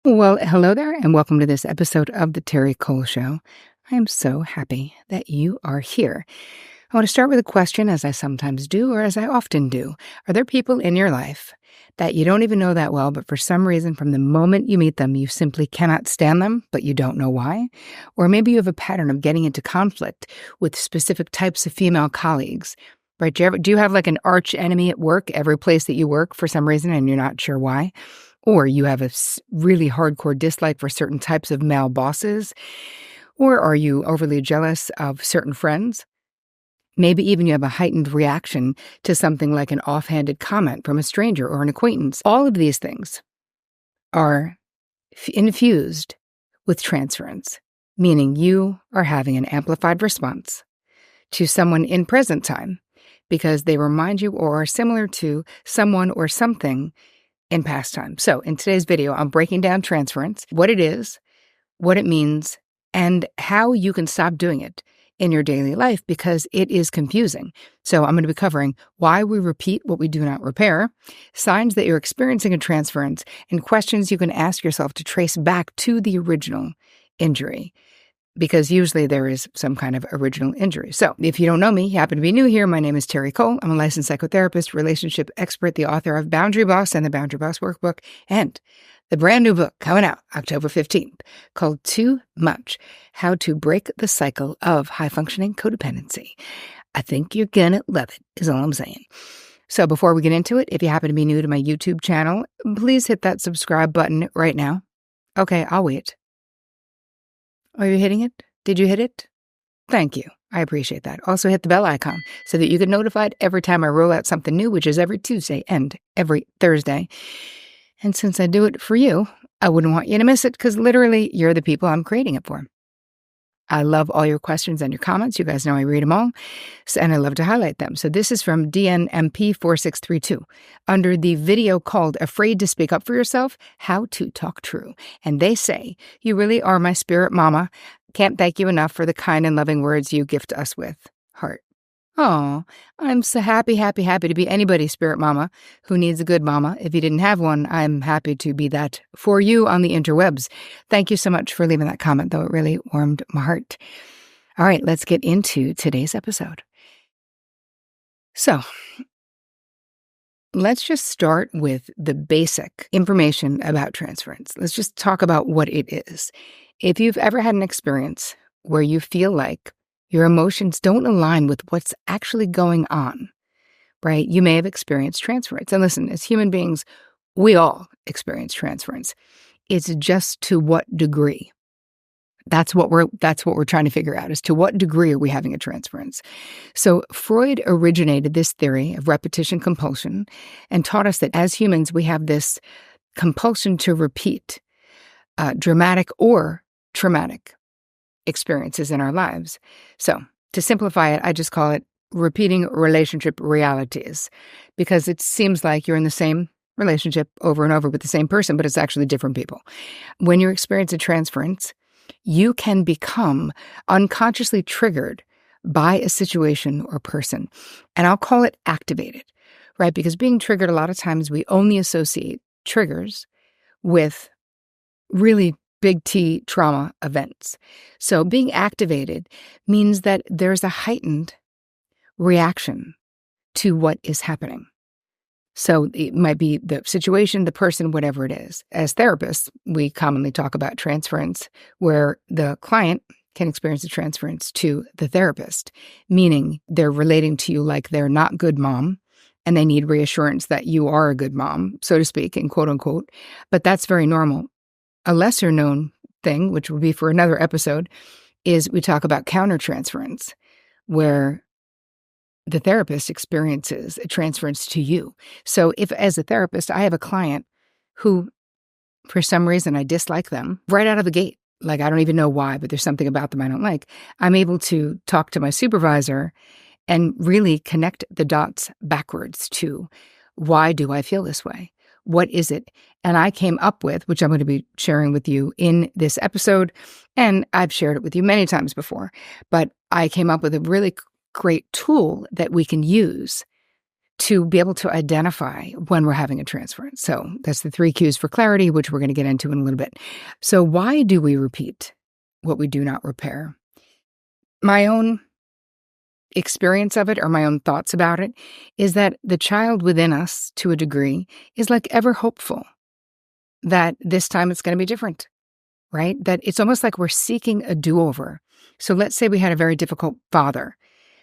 Well, hello there, and welcome to this episode of the Terri Cole Show. I am so happy that you are here. I want to start with a question, as I sometimes do, or as I often do. Are there people in your life that you don't even know that well, but for some reason, from the moment you meet them, you simply cannot stand them, but you don't know why? Or maybe you have a pattern of getting into conflict with specific types of female colleagues, right? Do you have like an arch enemy at work, every place that you work for some reason, and you're not sure why? Or you have a really hardcore dislike for certain types of male bosses? Or are you overly jealous of certain friends? Maybe even you have a heightened reaction to something like an offhanded comment from a stranger or an acquaintance. All of these things are infused with transference, meaning you are having an amplified response to someone in present time because they remind you or are similar to someone or something in past time. So in today's video, I'm breaking down transference, what it is, what it means, and how you can stop doing it in your daily life because it is confusing. So I'm going to be covering why we repeat what we do not repair, signs that you're experiencing a transference, and questions you can ask yourself to trace back to the original injury, because usually there is some kind of original injury. So if you don't know me, you happen to be new here, my name is Terri Cole. I'm a licensed psychotherapist, relationship expert, the author of Boundary Boss and the Boundary Boss Workbook, and the brand new book coming out October 15th called Too Much: How to Break the Cycle of High-Functioning Codependency. I think you're gonna love it, is all I'm saying. So before we get into it, if you happen to be new to my YouTube channel, please hit that subscribe button right now. Okay, I'll wait. Are you hitting it? Did you hit it? Thank you. I appreciate that. Also hit the bell icon so that you get notified every time I roll out something new, which is every Tuesday and every Thursday. And since I do it for you, I wouldn't want you to miss it because literally you're the people I'm creating it for. I love all your questions and your comments. You guys know I read them all, and I love to highlight them. So this is from DNMP4632 under the video called Afraid to Speak Up for Yourself, How to Talk True. And they say, "You really are my spirit mama. Can't thank you enough for the kind and loving words you gift us with." Heart. Oh, I'm so happy to be anybody's spirit mama who needs a good mama. If you didn't have one, I'm happy to be that for you on the interwebs. Thank you so much for leaving that comment, though. It really warmed my heart. All right, let's get into today's episode. So, let's just start with the basic information about transference. Let's just talk about what it is. If you've ever had an experience where you feel like your emotions don't align with what's actually going on, right? You may have experienced transference. And listen, as human beings, we all experience transference. It's just to what degree. That's what we're trying to figure out, is to what degree are we having a transference. So Freud originated this theory of repetition compulsion and taught us that as humans, we have this compulsion to repeat dramatic or traumatic experiences in our lives. So to simplify it, I just call it repeating relationship realities, because it seems like you're in the same relationship over and over with the same person, but it's actually different people. When you experience a transference, you can become unconsciously triggered by a situation or person. And I'll call it activated, right? Because being triggered, a lot of times we only associate triggers with really big T trauma events. So being activated means that there's a heightened reaction to what is happening. So it might be the situation, the person, whatever it is. As therapists, we commonly talk about transference, where the client can experience a transference to the therapist, meaning they're relating to you like they're not good mom, and they need reassurance that you are a good mom, so to speak, in quote unquote. But that's very normal. A lesser known thing, which will be for another episode, is we talk about countertransference, where the therapist experiences a transference to you. So if, as a therapist, I have a client who, for some reason, I dislike them right out of the gate, like I don't even know why, but there's something about them I don't like, I'm able to talk to my supervisor and really connect the dots backwards to, why do I feel this way? What is it? And I came up with, which I'm going to be sharing with you in this episode, and I've shared it with you many times before, but I came up with a really great tool that we can use to be able to identify when we're having a transference. So that's the 3 cues for clarity, which we're going to get into in a little bit. So why do we repeat what we do not repair? My own experience of it, or my own thoughts about it, is that the child within us, to a degree, is like ever hopeful that this time it's going to be different, right? That it's almost like we're seeking a do-over. So let's say we had a very difficult father.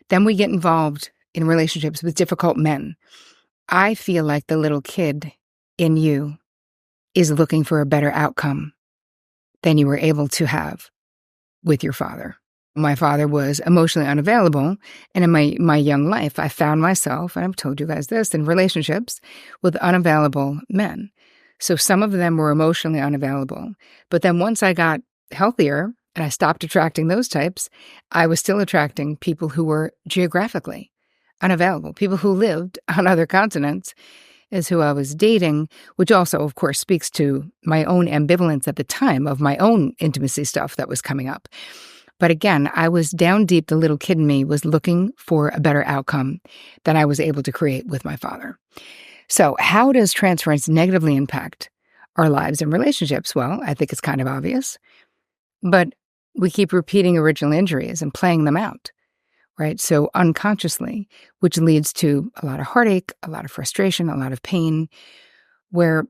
Then we get involved in relationships with difficult men. I feel like the little kid in you is looking for a better outcome than you were able to have with your father. My father was emotionally unavailable, and in my young life, I found myself, and I've told you guys this, in relationships with unavailable men. So some of them were emotionally unavailable. But then once I got healthier and I stopped attracting those types, I was still attracting people who were geographically unavailable. People who lived on other continents is who I was dating, which also, of course, speaks to my own ambivalence at the time of my own intimacy stuff that was coming up. But again, I was down deep, the little kid in me was looking for a better outcome than I was able to create with my father. So how does transference negatively impact our lives and relationships? Well, I think it's kind of obvious, but we keep repeating original injuries and playing them out, right? So unconsciously, which leads to a lot of heartache, a lot of frustration, a lot of pain, where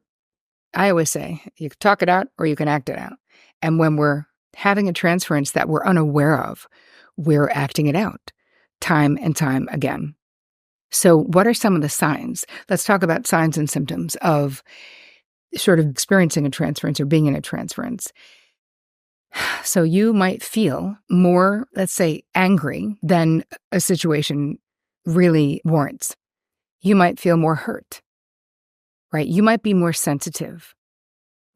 I always say, you can talk it out or you can act it out. And when we're having a transference that we're unaware of, we're acting it out time and time again. So what are some of the signs? Let's talk about signs and symptoms of sort of experiencing a transference or being in a transference. So you might feel more, let's say, angry than a situation really warrants. You might feel more hurt, right? You might be more sensitive,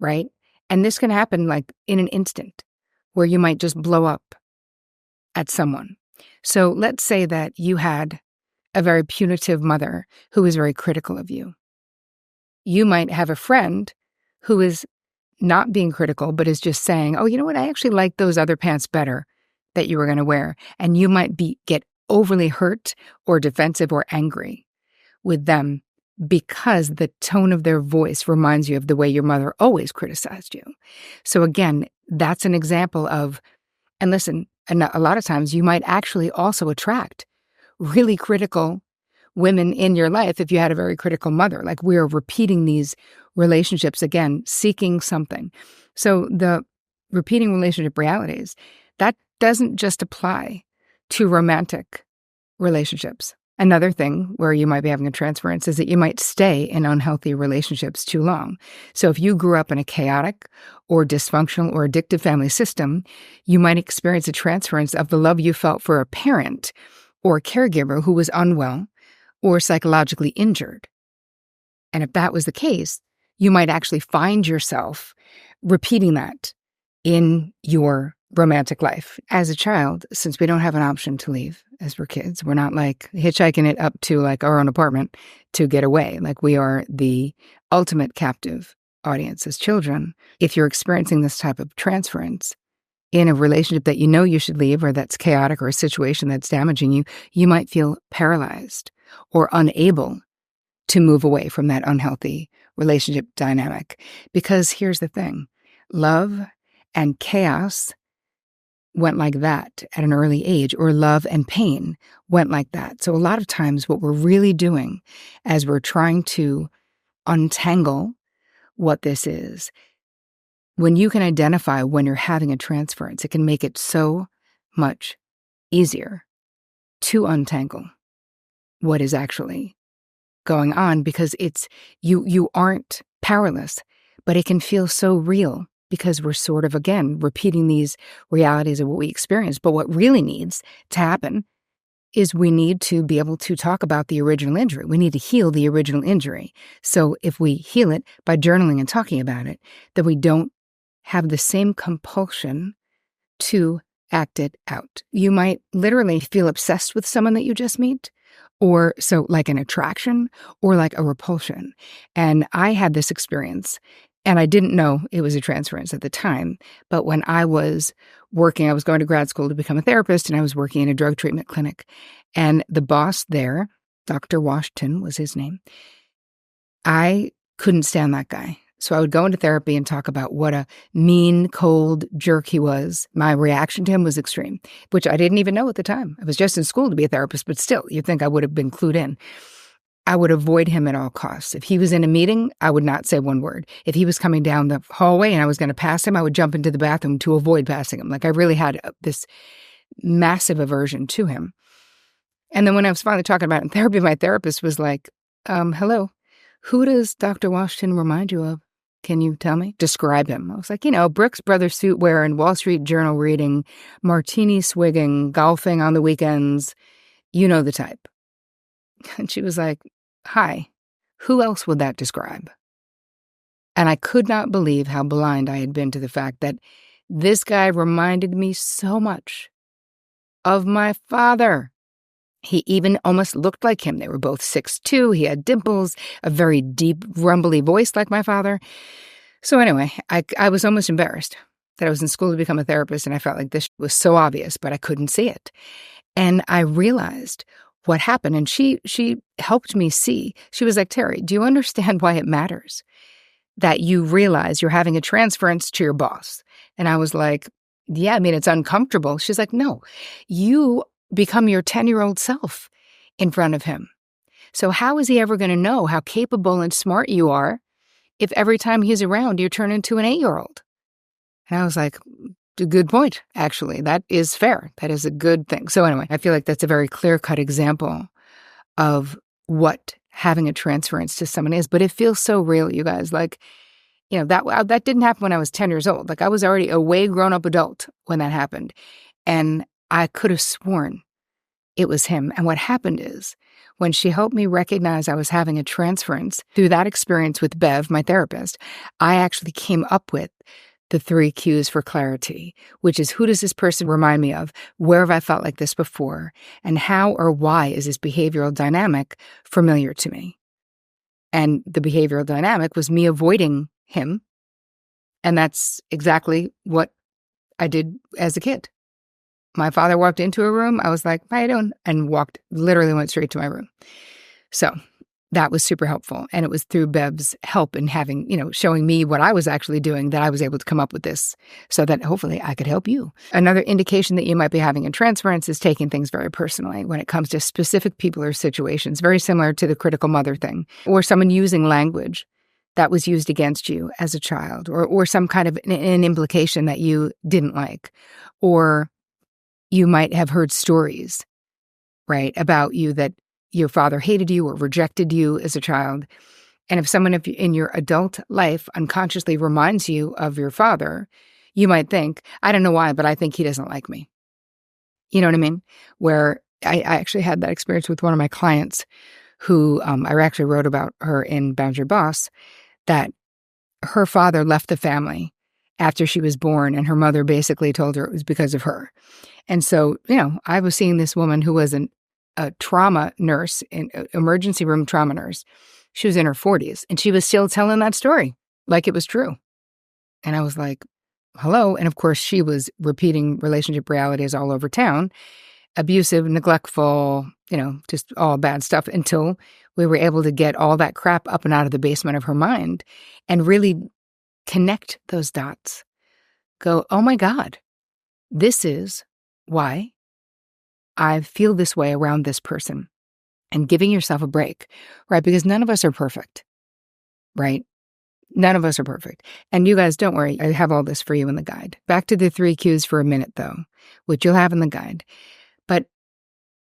right? And this can happen like in an instant, where you might just blow up at someone. So let's say that you had a very punitive mother who is very critical of you. You might have a friend who is not being critical, but is just saying, oh, you know what, I actually like those other pants better that you were going to wear. And you might get overly hurt or defensive or angry with them because the tone of their voice reminds you of the way your mother always criticized you. So again, that's an example of, and listen, a lot of times you might actually also attract really critical women in your life if you had a very critical mother. Like we're repeating these relationships again, seeking something. So the repeating relationship realities, that doesn't just apply to romantic relationships. Another thing where you might be having a transference is that you might stay in unhealthy relationships too long. So if you grew up in a chaotic or dysfunctional or addictive family system, you might experience a transference of the love you felt for a parent or a caregiver who was unwell or psychologically injured. And if that was the case, you might actually find yourself repeating that in your romantic life. As a child, since we don't have an option to leave as we're kids, we're not like hitchhiking it up to like our own apartment to get away. Like we are the ultimate captive audience as children. If you're experiencing this type of transference in a relationship that you know you should leave or that's chaotic or a situation that's damaging you, you might feel paralyzed or unable to move away from that unhealthy relationship dynamic. Because here's the thing, love and chaos went like that at an early age, or love and pain went like that. So a lot of times what we're really doing as we're trying to untangle what this is, when you can identify when you're having a transference, it can make it so much easier to untangle what is actually going on, because it's you aren't powerless, but it can feel so real because we're sort of, again, repeating these realities of what we experience. But what really needs to happen is we need to be able to talk about the original injury. We need to heal the original injury. So if we heal it by journaling and talking about it, then we don't have the same compulsion to act it out. You might literally feel obsessed with someone that you just meet, or so like an attraction or like a repulsion. And I had this experience, and I didn't know it was a transference at the time. But when I was working, I was going to grad school to become a therapist, and I was working in a drug treatment clinic. And the boss there Dr. Washington was his name. I couldn't stand that guy. So I would go into therapy and talk about what a mean, cold jerk he was. My reaction to him was extreme, which I didn't even know at the time. I was just in school to be a therapist, but still, you'd think I would have been clued in. I would avoid him at all costs. If he was in a meeting, I would not say one word. If he was coming down the hallway and I was going to pass him, I would jump into the bathroom to avoid passing him. Like I really had this massive aversion to him. And then when I was finally talking about it in therapy, my therapist was like, hello, who does Dr. Washington remind you of? Can you tell me? Describe him. I was like, Brooks Brothers suit wearing, Wall Street Journal reading, martini swigging, golfing on the weekends. You know the type. And she was like, hi, who else would that describe? And I could not believe how blind I had been to the fact that this guy reminded me so much of my father. He even almost looked like him. They were both 6'2". He had dimples, a very deep, rumbly voice like my father. So anyway, I was almost embarrassed that I was in school to become a therapist, and I felt like this was so obvious, but I couldn't see it. And I realized what happened, and she helped me see. She was like, Terri, do you understand why it matters that you realize you're having a transference to your boss? And I was like, yeah, it's uncomfortable. She's like, no, you become your 10-year-old self in front of him. So how is he ever going to know how capable and smart you are if every time he's around you turn into an 8-year-old? And I was like, a good point, actually. That is fair. That is a good thing. So anyway, I feel like that's a very clear-cut example of what having a transference to someone is. But it feels so real, you guys. Like, that didn't happen when I was 10 years old. Like I was already a way grown-up adult when that happened. And I could have sworn it was him. And what happened is, when she helped me recognize I was having a transference through that experience with Bev, my therapist, I actually came up with the 3 cues for clarity, which is, who does this person remind me of? Where have I felt like this before? And how or why is this behavioral dynamic familiar to me? And the behavioral dynamic was me avoiding him. And that's exactly what I did as a kid. My father walked into a room. I was like, how you doing? And literally went straight to my room. So that was super helpful. And it was through Bev's help in having, showing me what I was actually doing that I was able to come up with this so that hopefully I could help you. Another indication that you might be having a transference is taking things very personally when it comes to specific people or situations, very similar to the critical mother thing, or someone using language that was used against you as a child, or some kind of an implication that you didn't like, or you might have heard stories, right, about you that your father hated you or rejected you as a child. And if someone in your adult life unconsciously reminds you of your father, you might think, I don't know why, but I think he doesn't like me. You know what I mean? Where I actually had that experience with one of my clients who I actually wrote about her in Boundary Boss, that her father left the family after she was born, and her mother basically told her it was because of her. And so, I was seeing this woman who was a trauma nurse, an emergency room trauma nurse. She was in her 40s, and she was still telling that story like it was true. And I was like, hello. And of course, she was repeating relationship realities all over town, abusive, neglectful, just all bad stuff, until we were able to get all that crap up and out of the basement of her mind and really connect those dots. Go, oh my God, this is why I feel this way around this person. And giving yourself a break, right? Because none of us are perfect, right? None of us are perfect. And you guys, don't worry, I have all this for you in the guide. Back to the 3 cues for a minute, though, which you'll have in the guide. But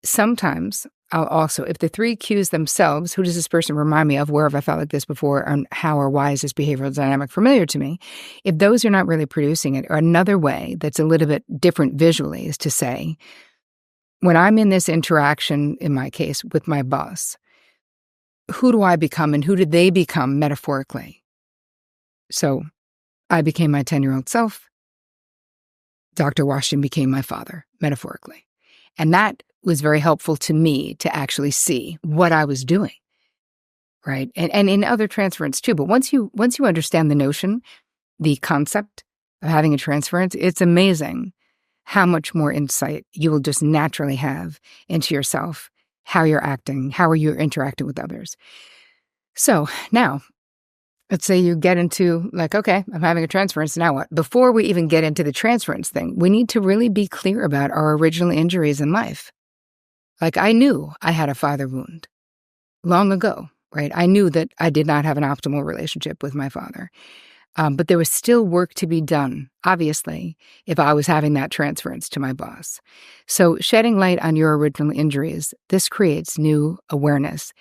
sometimes I'll also, if the 3 cues themselves, who does this person remind me of? Where have I felt like this before? And how or why is this behavioral dynamic familiar to me? If those are not really producing it, or another way that's a little bit different visually is to say, when I'm in this interaction, in my case, with my boss, who do I become and who did they become metaphorically? So I became my 10-year-old self. Dr. Washington became my father, metaphorically. And that was very helpful to me to actually see what I was doing, right? And in other transference too. But once you understand the notion, the concept of having a transference, it's amazing how much more insight you will just naturally have into yourself how you're acting, how are you interacting with others. So now, let's say you get into like, okay, I'm having a transference, now what? Before we even get into the transference thing, we need to really be clear about our original injuries in life. Like I knew I had a father wound long ago, right? I knew that I did not have an optimal relationship with my father. But there was still work to be done, obviously, if I was having that transference to my boss. So shedding light on your original injuries, this creates new awareness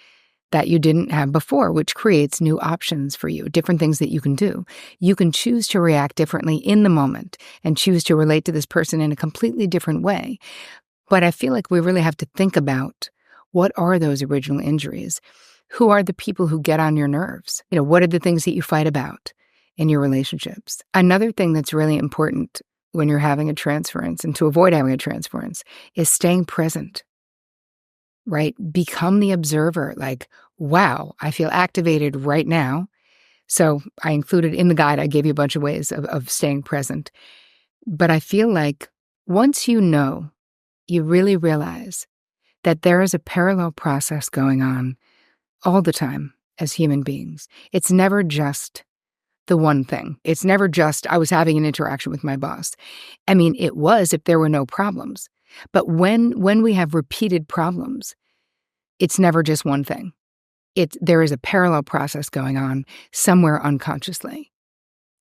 that you didn't have before, which creates new options for you, different things that you can do. You can choose to react differently in the moment and choose to relate to this person in a completely different way. But I feel like we really have to think about what are those original injuries? Who are the people who get on your nerves? What are the things that you fight about in your relationships? Another thing that's really important when you're having a transference and to avoid having a transference is staying present, right? Become the observer. Like, wow, I feel activated right now. So I included in the guide, I gave you a bunch of ways of staying present. But I feel like once you know, you really realize that there is a parallel process going on all the time as human beings. It's never just the one thing. It's never just, I was having an interaction with my boss. I mean, it was if there were no problems. But when we have repeated problems, it's never just one thing. There is a parallel process going on somewhere unconsciously.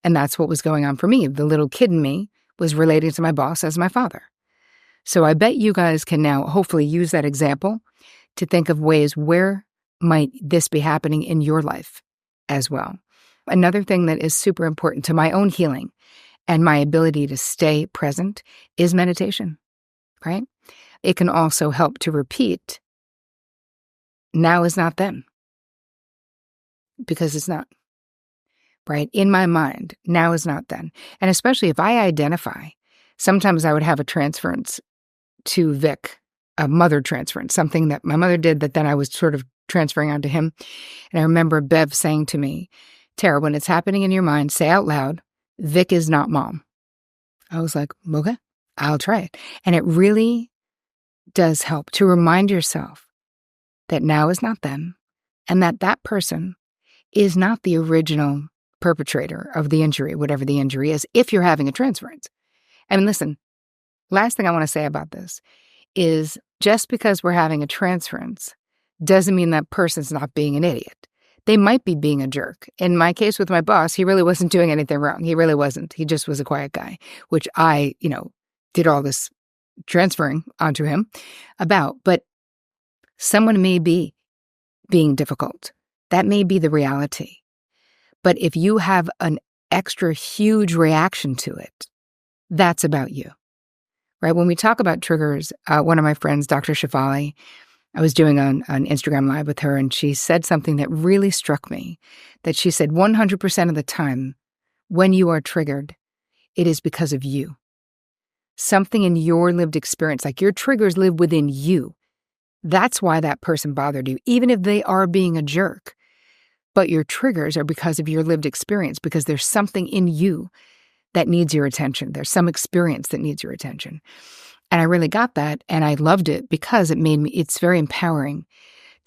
And that's what was going on for me. The little kid in me was relating to my boss as my father. So I bet you guys can now hopefully use that example to think of ways where might this be happening in your life as well. Another thing that is super important to my own healing and my ability to stay present is meditation, right? It can also help to repeat, now is not then, because it's not, right? In my mind, now is not then. And especially if I identify, sometimes I would have a transference to Vic, a mother transference, something that my mother did that then I was sort of transferring onto him. And I remember Bev saying to me, Tara, when it's happening in your mind, say out loud, Vic is not mom. I was like, okay, I'll try it. And it really does help to remind yourself that now is not then, and that person is not the original perpetrator of the injury, whatever the injury is, if you're having a transference. I mean, listen, last thing I want to say about this is just because we're having a transference doesn't mean that person's not being an idiot. They might be being a jerk. In my case with my boss, he really wasn't doing anything wrong. He really wasn't. He just was a quiet guy, which I, did all this transferring onto him about. But someone may be being difficult. That may be the reality. But if you have an extra huge reaction to it, that's about you, right? When we talk about triggers, one of my friends, Dr. Shafali, I was doing an Instagram Live with her, and she said something that really struck me, that she said 100% of the time when you are triggered, it is because of you. Something in your lived experience, like your triggers live within you. That's why that person bothered you, even if they are being a jerk. But your triggers are because of your lived experience, because there's something in you that needs your attention. There's some experience that needs your attention. And I really got that, and I loved it because it's very empowering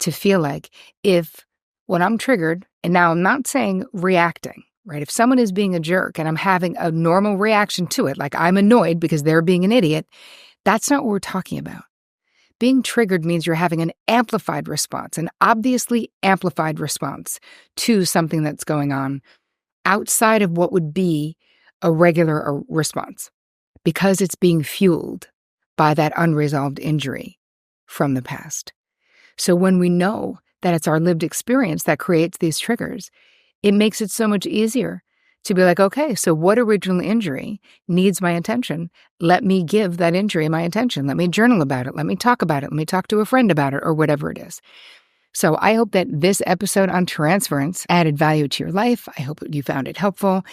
to feel like if when I'm triggered, and now I'm not saying reacting, right? If someone is being a jerk and I'm having a normal reaction to it, like I'm annoyed because they're being an idiot, that's not what we're talking about. Being triggered means you're having an amplified response, an obviously amplified response to something that's going on outside of what would be a regular response, because it's being fueled by that unresolved injury from the past. So when we know that it's our lived experience that creates these triggers, it makes it so much easier to be like, okay, so what original injury needs my attention? Let me give that injury my attention. Let me journal about it. Let me talk about it. Let me talk to a friend about it, or whatever it is. So I hope that this episode on transference added value to your life. I hope you found it helpful.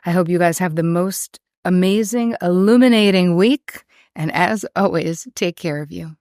I hope you guys have the most amazing, illuminating week. And as always, take care of you.